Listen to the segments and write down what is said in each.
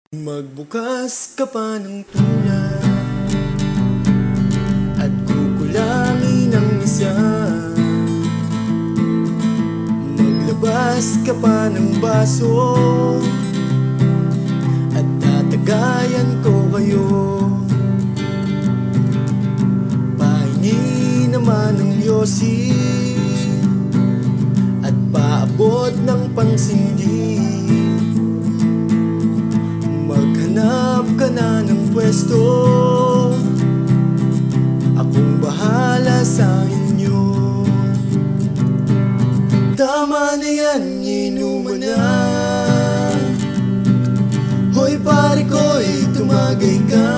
Magbukas ka pa ng tulad at kukulangin ang isa. Maglabas ka pa ng baso at tatagayan ko kayo. Pahingi naman ng yosi at paabot ng pangsindi. Maghanap ka na ng pwesto, akong bahala sa inyo. Tama na yan, inuman na. Hoy pare ko'y tumagay ka.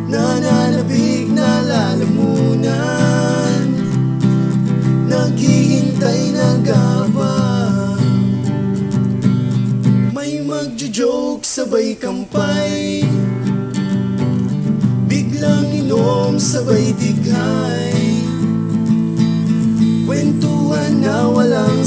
Nananabik na lalamunan, naghihintay ng gabang. Magjo-joke sabay kampay, biglang inom sabay digay, kwentuhan na walang